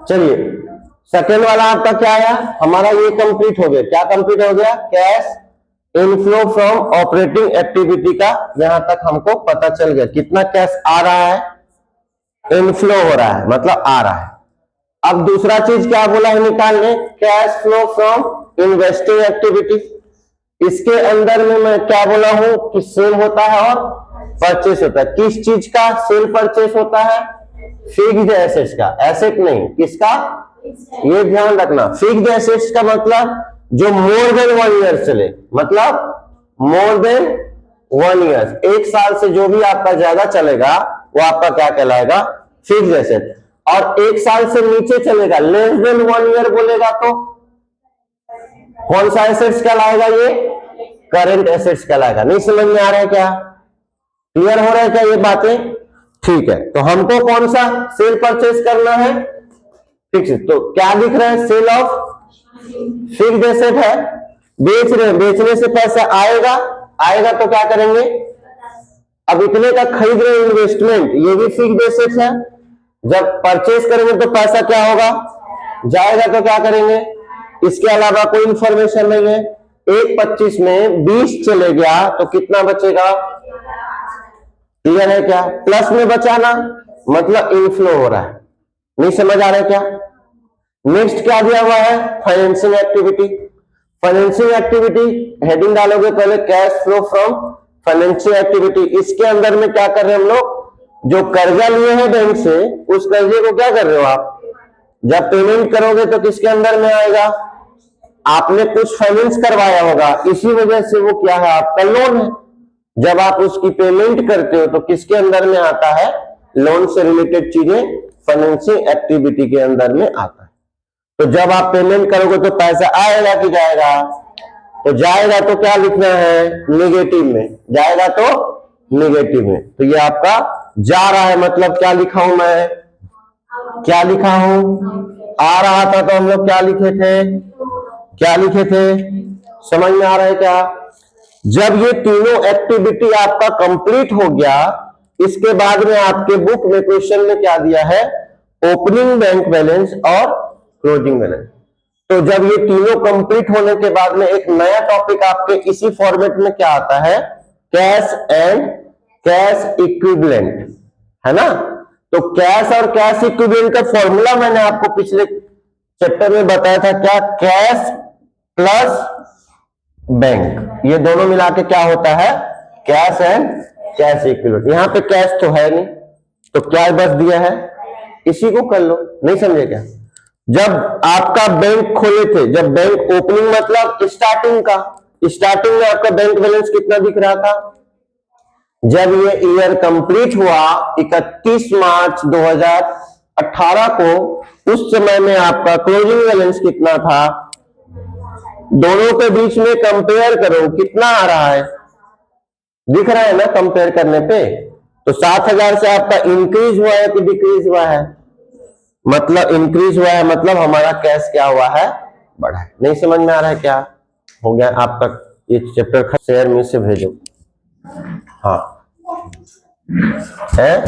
चलिए सेकेंड वाला आपका क्या आया, हमारा ये कंप्लीट हो गया। क्या कंप्लीट हो गया, cash inflow from operating activity का यहां तक हमको पता चल गया कितना कैश आ रहा है, इनफ्लो हो रहा है मतलब आ रहा है। अब दूसरा चीज क्या बोला है निकालने, cash flow from investing activity. इसके अंदर में मैं क्या बोला हूं कि सेल होता है और परचेस होता है। किस चीज का सेल परचेस होता है, फिक्स्ड एसेट्स का, एसेट नहीं, किसका, ये ध्यान रखना। फिक्स्ड एसेट्स का मतलब जो मोर देन 1 ईयर चले, मतलब मोर देन 1 ईयर, 1 साल से जो भी आपका ज्यादा चलेगा वो आपका क्या कहलाएगा, फिक्स्ड एसेट। और 1 साल से नीचे चलेगा, लेस देन 1 ईयर बोलेगा तो कौन सा एसेट्स कहलाएगा, ये करंट एसेट्स कहलाएगा। नहीं समझ में आ रहा है क्या, क्लियर हो रहा है क्या ये बातें, ठीक है। तो हमको कौन सा सेल परचेस करना है, फिक्स। तो क्या दिख रहा है, सेल ऑफ फिक्स्ड एसेट है, बेच रहे हैं, बेचने से पैसा आएगा, आएगा तो क्या करेंगे, अब इतने का खरीद रहे इन्वेस्टमेंट, ये भी फिक्स्ड एसेट है। जब परचेस करेंगे तो पैसा क्या होगा, जाएगा तो क्या करेंगे। इसके अलावा कोई इंफॉर्मेशन नहीं है। 1/25 में 20 चले गया तो कितना बचेगा, क्लियर है क्या, प्लस में बचाना मतलब इनफ्लो हो रहा है। नहीं समझ आ रहा है क्या। नेक्स्ट क्या दिया हुआ है, financing activity. Financing activity heading डालोगे पहले, cash flow from financial activity. इसके अंदर में क्या कर रहे हैं हम लोग, जो कर्जा लिए हैं बैंक से, उस कर्जे को क्या कर रहे हो आप, जब पेमेंट करोगे तो किसके अंदर में आएगा, आपने कुछ फाइनेंस करवाया होगा, इसी वजह से वो क्या है, आपका लोन है। जब आप उसकी पेमेंट करते हो तो किसके अंदर में आता है, लोन से रिलेटेड चीजें फाइनेंसिंग एक्टिविटी के अंदर में आता है। तो जब आप पेमेंट करोगे तो पैसा आएगा कि जाएगा, तो जाएगा तो क्या लिखना है, नेगेटिव में, जाएगा तो नेगेटिव में। तो ये आपका जा रहा है, मतलब क्या लिखा हूं मैं, क्या लिखा हूं, आ रहा था तो हम लोग क्या लिखे थे, क्या लिखे थे, समझ में आ रहा है क्या। जब ये तीनों एक्टिविटी आपका कंप्लीट हो गया, इसके बाद में आपके बुक में क्वेश्चन में क्या दिया है, ओपनिंग बैंक बैलेंस और क्लोजिंग बैलेंस। तो जब ये तीनों कंप्लीट होने के बाद में एक नया टॉपिक आपके इसी फॉर्मेट में क्या आता है, कैश एंड कैश इक्विवेलेंट, है ना। तो कैश और कैश इक्विवेलेंट का फॉर्मूला मैंने आपको पिछले चैप्टर में बताया था, क्या, कैश प्लस बैंक, ये दोनों मिला के क्या होता है, कैश एंड कैश इक्विवेलेंट। यहां पे कैश तो है नहीं तो क्या बस दिया है, इसी को कर लो। नहीं समझे क्या। जब आपका बैंक खोले थे, जब बैंक ओपनिंग मतलब स्टार्टिंग का, स्टार्टिंग में आपका बैंक बैलेंस कितना दिख रहा था, जब ये ईयर कंप्लीट हुआ 31 मार्च 2018 को, उस समय में आपका क्लोजिंग बैलेंस कितना था, दोनों के बीच में कंपेयर करो कितना आ रहा है, दिख रहा है ना कंपेयर करने पे। तो 7,000 से आपका इंक्रीज हुआ है कि डिक्रीज हुआ है, मतलब इंक्रीज हुआ है, मतलब हमारा कैश क्या हुआ है, बढ़ा है। नहीं समझ में आ रहा है क्या, हो गया आपका ये चैप्टर, शेयर में से भेजो, हाँ है।